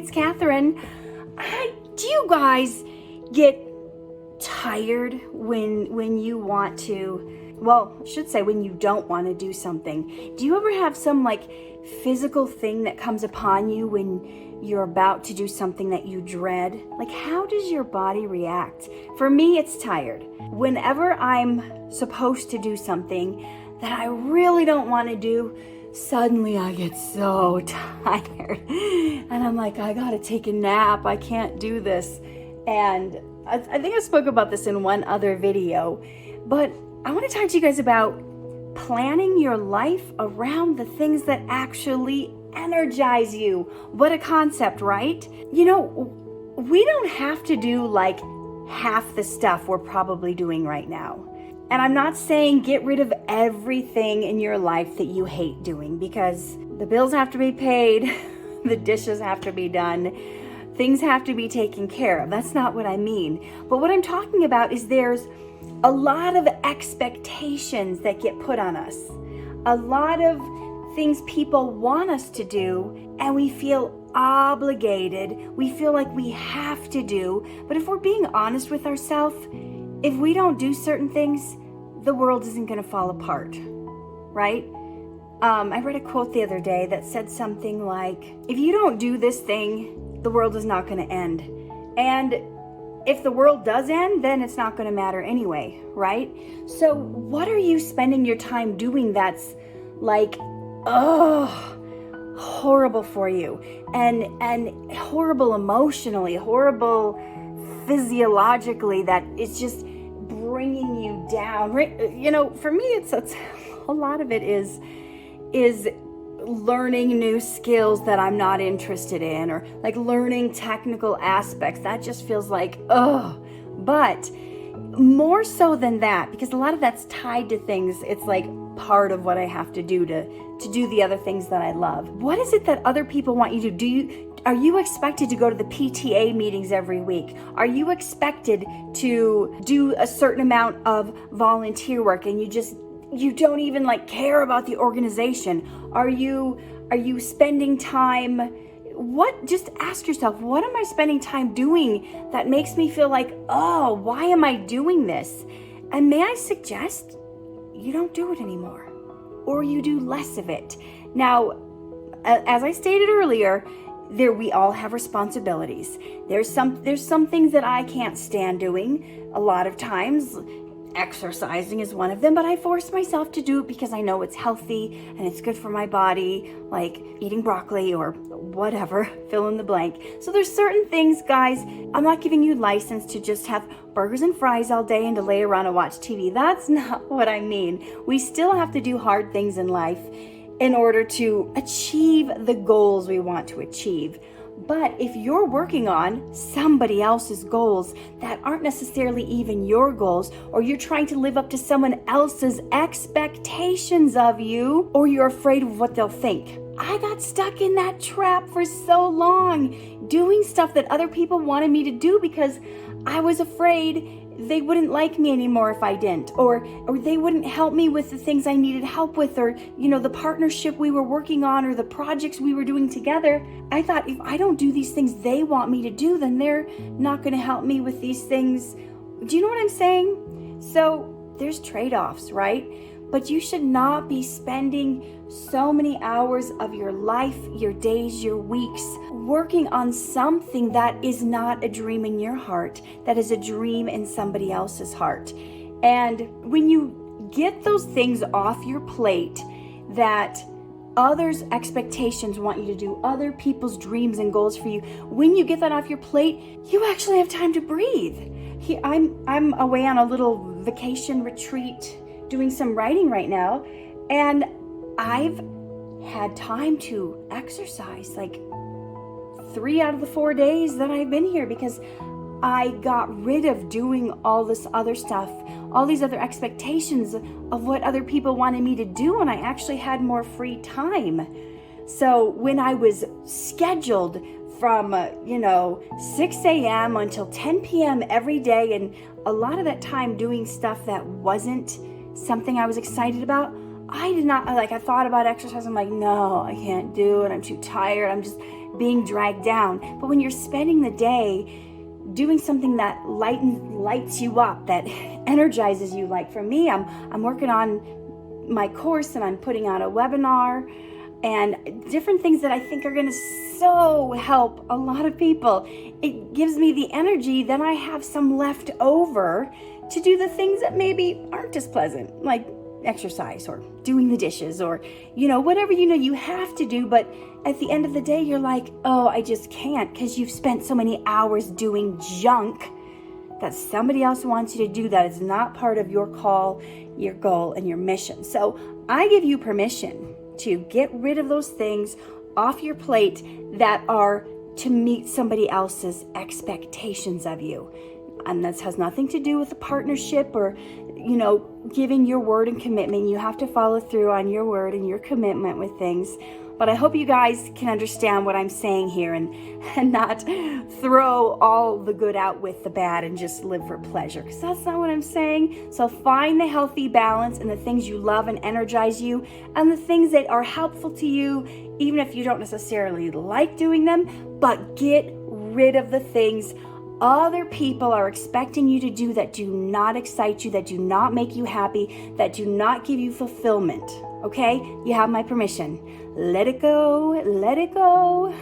it's Katherine. Do you guys get tired when you want to, well, I should say when you don't want to do something? Do you ever have some like physical thing that comes upon you when you're about to do something that you dread? Like, how does your body react? For me, it's tired. Whenever I'm supposed to do something that I really don't want to do, suddenly I get so tired and I'm like, I gotta take a nap. I can't do this. And I think I spoke about this in one other video, but I want to talk to you guys about planning your life around the things that actually energize you. What a concept, right? You know, we don't have to do like half the stuff we're probably doing right now. And I'm not saying get rid of everything in your life that you hate doing, because the bills have to be paid, the dishes have to be done, things have to be taken care of. That's not what I mean. But what I'm talking about is there's a lot of expectations that get put on us. A lot of things people want us to do, and we feel obligated. We feel like we have to do. But if we're being honest with ourselves, if we don't do certain things, the world isn't going to fall apart, right? I read a quote the other day that said something like, if you don't do this thing, the world is not going to end. And if the world does end, then it's not going to matter anyway, right? So what are you spending your time doing that's like, horrible for you, and horrible emotionally, horrible physiologically, that it's just bringing you down, right? You know, for me, it's a lot of it is learning new skills that I'm not interested in, or like learning technical aspects that just feels like, but more so than that, because a lot of that's tied to things, it's like part of what I have to do to do the other things that I love. What is it that other people want you to do? Are you expected to go to the PTA meetings every week? Are you expected to do a certain amount of volunteer work and you don't even like care about the organization? Are you spending time, just ask yourself, what am I spending time doing that makes me feel like, why am I doing this? And may I suggest you don't do it anymore, or you do less of it. Now, as I stated earlier, we all have responsibilities. There's some things that I can't stand doing. A lot of times, exercising is one of them, but I force myself to do it because I know it's healthy and it's good for my body, like eating broccoli or whatever, fill in the blank. So there's certain things, guys, I'm not giving you license to just have burgers and fries all day and to lay around and watch TV. That's not what I mean. We still have to do hard things in life in order to achieve the goals we want to achieve. But if you're working on somebody else's goals that aren't necessarily even your goals, or you're trying to live up to someone else's expectations of you, or you're afraid of what they'll think. I got stuck in that trap for so long, doing stuff that other people wanted me to do because I was afraid they wouldn't like me anymore if I didn't, or they wouldn't help me with the things I needed help with, or, you know, the partnership we were working on, or the projects we were doing together. I thought, if I don't do these things they want me to do, then they're not going to help me with these things. Do you know what I'm saying? So there's trade-offs, right? But you should not be spending so many hours of your life, your days, your weeks, working on something that is not a dream in your heart, that is a dream in somebody else's heart. And when you get those things off your plate that others' expectations want you to do, other people's dreams and goals for you, when you get that off your plate, you actually have time to breathe. I'm away on a little vacation retreat doing some writing right now, and I've had time to exercise like 3 out of the 4 days that I've been here, because I got rid of doing all this other stuff, all these other expectations of what other people wanted me to do, and I actually had more free time. So when I was scheduled from 6 a.m. until 10 p.m. every day, and a lot of that time doing stuff that wasn't something I was excited about, I did not, I thought about exercise. I'm like, no, I can't do it. I'm too tired. being dragged down. But when you're spending the day doing something that lights you up, that energizes you, like for me, I'm working on my course and I'm putting out a webinar and different things that I think are going to so help a lot of people. It gives me the energy, then I have some left over to do the things that maybe aren't as pleasant, like exercise or doing the dishes or, whatever you have to do. But at the end of the day, you're like, oh, I just can't, because you've spent so many hours doing junk that somebody else wants you to do that is not part of your call, your goal, and your mission. So I give you permission to get rid of those things off your plate that are to meet somebody else's expectations of you. And this has nothing to do with a partnership or, giving your word and commitment. You have to follow through on your word and your commitment with things. But I hope you guys can understand what I'm saying here and not throw all the good out with the bad and just live for pleasure, because that's not what I'm saying. So find the healthy balance in the things you love and energize you, and the things that are helpful to you, even if you don't necessarily like doing them. But get rid of the things other people are expecting you to do that do not excite you, that do not make you happy, that do not give you fulfillment. Okay? You have my permission. Let it go. Let it go.